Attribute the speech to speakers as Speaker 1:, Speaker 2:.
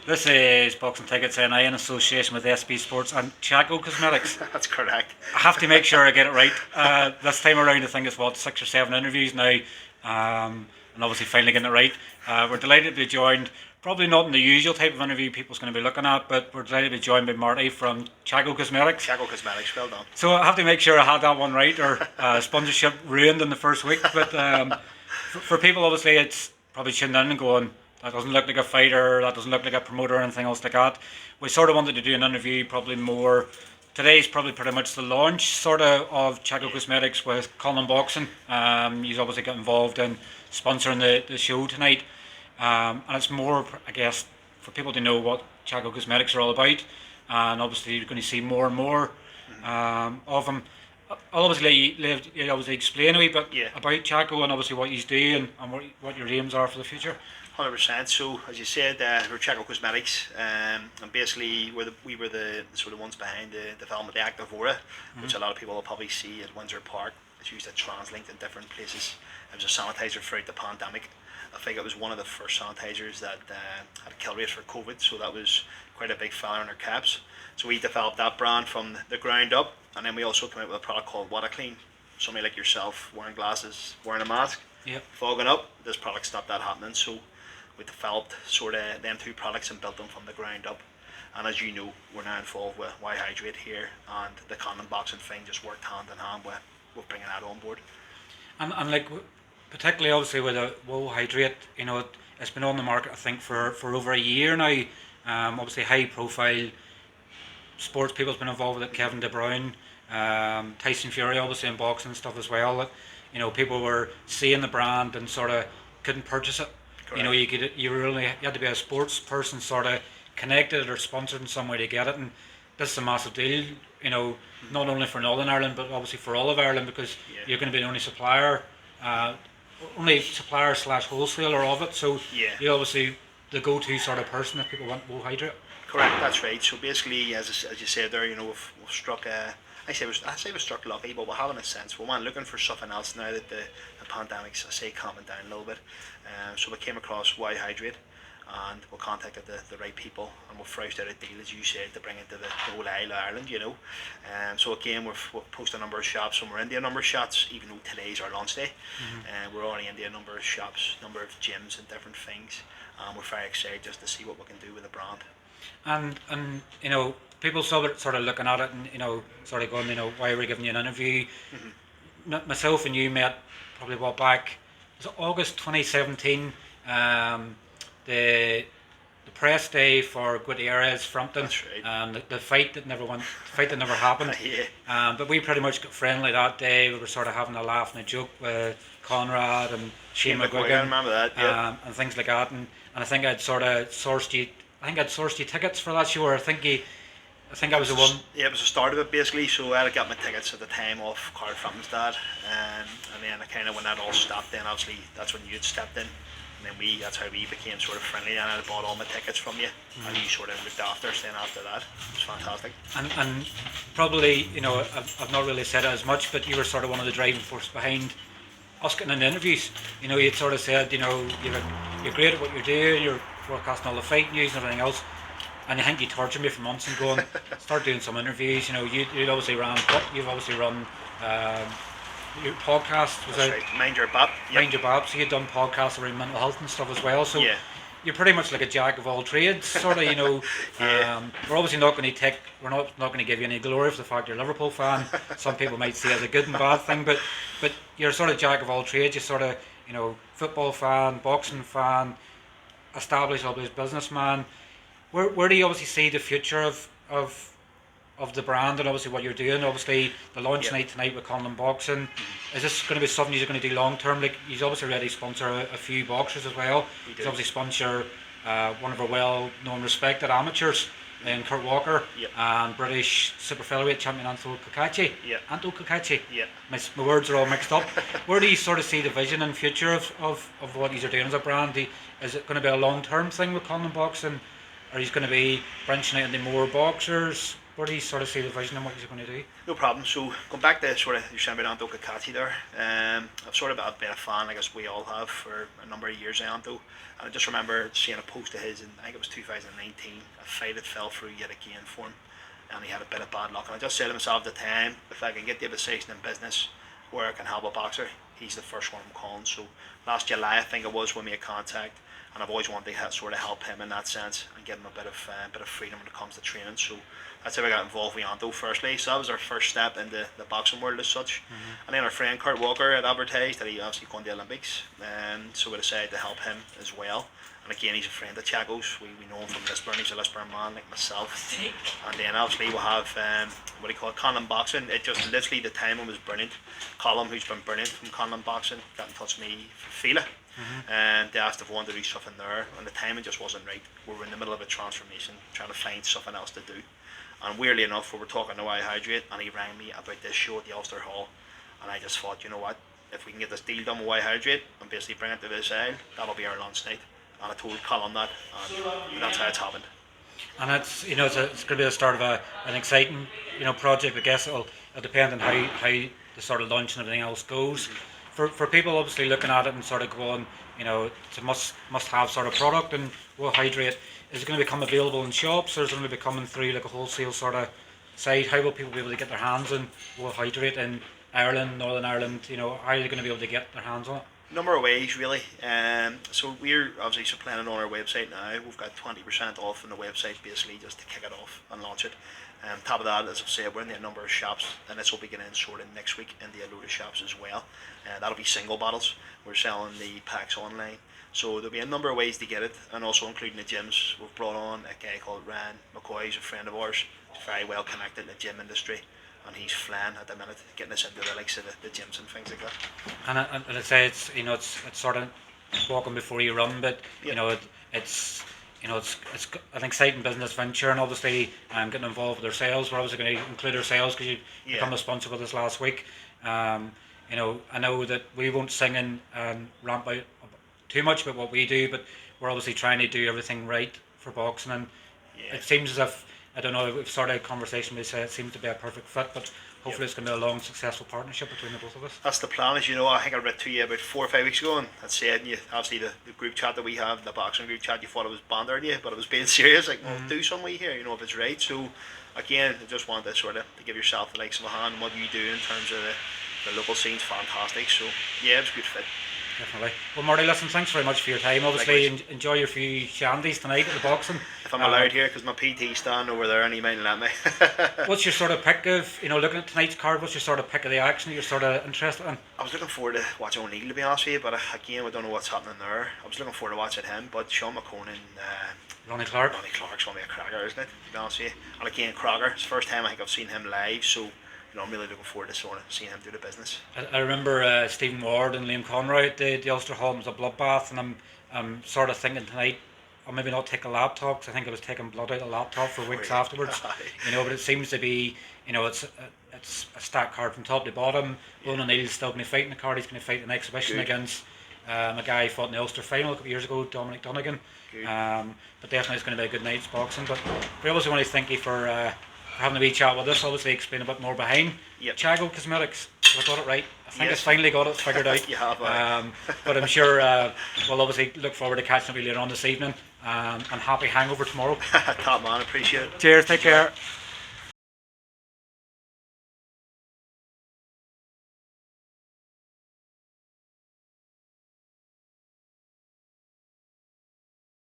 Speaker 1: This is Boxing Tickets NI in association with SB Sports and Chaco Cosmetics.
Speaker 2: That's correct.
Speaker 1: I have to make sure I get it right. This time around, I think it's 6 or 7 interviews now, and obviously finally getting it right. We're delighted to be joined, probably not in the usual type of interview people's going to be looking at, but we're delighted to be joined by Marty from Chago Cosmetics.
Speaker 2: Chaco Cosmetics, well done.
Speaker 1: So I have to make sure I had that one right, or sponsorship ruined in the first week. But for people, obviously, it's probably tuning in and going, that doesn't look like a fighter, that doesn't look like a promoter or anything else like that. We sort of wanted to do an interview probably more. Today's probably pretty much the launch sort of Chaco Cosmetics with Colin Boxing. He's obviously got involved in sponsoring the show tonight. And it's more, I guess, for people to know what Chaco Cosmetics are all about. And obviously you're going to see more and more of him. I'll obviously explain a wee bit about Chaco and obviously what he's doing and what your aims are for the future.
Speaker 2: 100%. So as you said, we're Chaco Cosmetics, and basically we were the sort of ones behind the development of the Activora, which a lot of people will probably see at Windsor Park. It's used at TransLink in different places. It was a sanitizer throughout the pandemic. I think it was one of the first sanitizers that had a kill rate for COVID, so that was quite a big fire in our caps. So we developed that brand from the ground up, and then we also came out with a product called Water Clean. Somebody like yourself wearing glasses, wearing a mask, fogging up, this product stopped that happening. So we developed sort of them two products and built them from the ground up. And as you know, we're now involved with WOW Hydrate here, and the condom boxing thing just worked hand in hand with bringing that on board.
Speaker 1: And like, particularly obviously with the WOW Hydrate, it's been on the market I think for over a year now. Obviously high profile sports people's been involved with it. Kevin De Bruyne, Tyson Fury obviously in boxing and stuff as well. That people were seeing the brand and sort of couldn't purchase it. Correct. You had to be a sports person sort of connected or sponsored in some way to get it, and this is a massive deal. Not only for Northern Ireland but obviously for all of Ireland, because you're going to be the only supplier slash wholesaler of it. So you're obviously the go-to sort of person if people want WOW Hydrate.
Speaker 2: Correct, that's right. So basically, as you said there, we've struck I say we struck lucky, but we haven't a sense. We weren't looking for something else now that the pandemic's, I say, calming down a little bit. So we came across WOW Hydrate, and we contacted the right people, and we priced out a deal, as you said, to bring it to the whole Isle of Ireland, So again, we've posted a number of shops, and we're in a number of shops, even though today's our launch day. We're already in a number of shops, number of gyms and different things. We're very excited just to see what we can do with the brand.
Speaker 1: And people sort of looking at it and sort of going, why are we giving you an interview? Myself and you met probably back, was it August 2017? The press day for Gutierrez Frampton.
Speaker 2: That's right.
Speaker 1: The fight that never happened. But we pretty much got friendly that day. We were sort of having a laugh and a joke with Conrad and Shane McGuigan.
Speaker 2: I remember that.
Speaker 1: And things like that. And I think I'd sort of sourced you tickets for that show. I think I was the one.
Speaker 2: Yeah, it was the start of it basically. So I had got my tickets at the time off Carl Frampton's dad, and then I kind of, when that all stopped, then obviously that's when you had stepped in. And then that's how we became sort of friendly, and I bought all my tickets from you, and you sort of looked after us then after that. It was fantastic.
Speaker 1: And probably, I've not really said it as much, but you were sort of one of the driving force behind us getting in interviews. You'd sort of said, you're great at what you're doing, you're broadcasting all the fight news and everything else, and I think you tortured me for months and going, start doing some interviews. You've obviously run your podcast.
Speaker 2: Was right. Mind Your Bap.
Speaker 1: Mind Your Bap. So you've done podcasts around mental health and stuff as well. So you're pretty much like a jack of all trades, sort of. We're obviously not going to we're not going to give you any glory for the fact you're a Liverpool fan. Some people might see it as a good and bad thing, but you're sort of jack of all trades. You're sort of football fan, boxing fan, established businessman. Where do you obviously see the future of the brand and obviously what you're doing? Obviously the launch night tonight with Colin Boxing, is this going to be something you're going to do long term? Like, he's obviously already sponsor a few boxers as well. He's obviously sponsor one of our well known respected amateurs in Kurt Walker, and British super featherweight champion Anto Kakachi. My words are all mixed up. Where do you sort of see the vision and future of what he's doing as a brand? Is it going to be a long term thing with Colin Boxing? Or he's going to be branching out into more boxers? where do you sort of see the vision and what you're going to do?
Speaker 2: No problem. So going back to sort of you saying about Anto Kakati there, I've been a fan, I guess we all have, for a number of years. Anto, and I just remember seeing a post of his, in I think it was 2019, a fight that fell through yet again for him, and he had a bit of bad luck. And I just said to myself at the time, if I can get the position in business where I can help a boxer, he's the first one I'm calling. So last July, I think it was, when we made contact, and I've always wanted to sort of help him in that sense and give him a bit of freedom when it comes to training. So that's how I got involved with Anto firstly. So that was our first step into the boxing world as such. And then our friend Kurt Walker had advertised that he obviously going to the Olympics, so we decided to help him as well. And again, he's a friend of Chago's. We know him from Lisburn. He's a Lisburn man like myself. And then obviously we'll have what do you call it, Conlon Boxing. It just literally, the timing was brilliant. Colin, who's been brilliant from Conlon Boxing, got in touch with me for Fila. And they asked if I wanted to do something there, and the timing just wasn't right. We were in the middle of a transformation, trying to find something else to do. And weirdly enough, we were talking to WOW Hydrate, and he rang me about this show at the Ulster Hall. And I just thought, you know what, if we can get this deal done with WOW Hydrate and basically bring it to this isle, that'll be our lunch night. And I told Colin that, and that's how it's happened.
Speaker 1: And it's it's going to be the start of an exciting project. I guess it'll depend on how the sort of lunch and everything else goes. For people obviously looking at it and sort of going, it's a must have sort of product. And WOW Hydrate, is it going to become available in shops, or is it going to be coming through like a wholesale sort of side? How will people be able to get their hands on WOW Hydrate in Ireland, Northern Ireland? How are they going to be able to get their hands on it?
Speaker 2: Number of ways really. So we're obviously supplying it on our website now. We've got 20% off on the website basically just to kick it off and launch it. Top of that, as I've said, we're in a number of shops, and this will be getting sorted next week in the load of shops as well. That'll be single bottles. We're selling the packs online. So there'll be a number of ways to get it, and also including the gyms. We've brought on a guy called Ryan McCoy, who's a friend of ours. He's very well connected in the gym industry, and he's flying at the minute, getting us into the likes of the gyms and things like that.
Speaker 1: And I'd say it's sort of walking before you run, but it's an exciting business venture, and obviously getting involved with our sales. We're obviously going to include our sales because you become a sponsor with us last week. I know that we won't sing and ramp out too much about what we do, but we're obviously trying to do everything right for boxing, and it seems as if, I don't know, we've started a conversation, we say it seems to be a perfect fit, but hopefully it's going to be a long, successful partnership between the both of us.
Speaker 2: That's the plan. As you know, I think I read to you about 4 or 5 weeks ago, and I said, obviously the group chat that we have, the boxing group chat, you thought it was bandering you, but it was being serious, like, well, do something here, if it's right. So again, I just wanted to sort of to give yourself the likes of a hand, and what you do in terms of the local scene's fantastic. So yeah, it's a good fit.
Speaker 1: Definitely. Well, Marty, listen, thanks very much for your time. Obviously, enjoy your few shandies tonight at the boxing.
Speaker 2: If I'm allowed here, because my PT stand over there and he might let me.
Speaker 1: What's your sort of pick of, looking at tonight's card, what's your sort of pick of the action that you're sort of interested in?
Speaker 2: I was looking forward to watching O'Neill, to be honest with you, but again, we don't know what's happening there. I was looking forward to watching him, but Sean McConan,
Speaker 1: Ronnie Clark's
Speaker 2: going to be a cracker, isn't it, to be honest with you? And again, Crocker, it's the first time I think I've seen him live, so I'm really looking forward to sort of seeing him do the business.
Speaker 1: I remember Stephen Ward and Liam Conroy at the Ulster Hall. It was a bloodbath, and I'm sort of thinking tonight I'll maybe not take a laptop, because I think I was taking blood out of the laptop for weeks afterwards. But it seems to be, it's a stacked card from top to bottom. Owen O'Neill's still going to fight in the card. He's going to fight in an exhibition against a guy who fought in the Ulster final a couple of years ago, Dominic Donegan. But definitely it's going to be a good night's boxing. But we obviously want to thank you for having a wee chat with us, obviously explain a bit more behind Chago Cosmetics. I got it right. I think I finally got it figured out.
Speaker 2: You have,
Speaker 1: but I'm sure we'll obviously look forward to catching up with you later on this evening, and happy hangover tomorrow.
Speaker 2: Top man, appreciate it.
Speaker 1: Cheers, take care.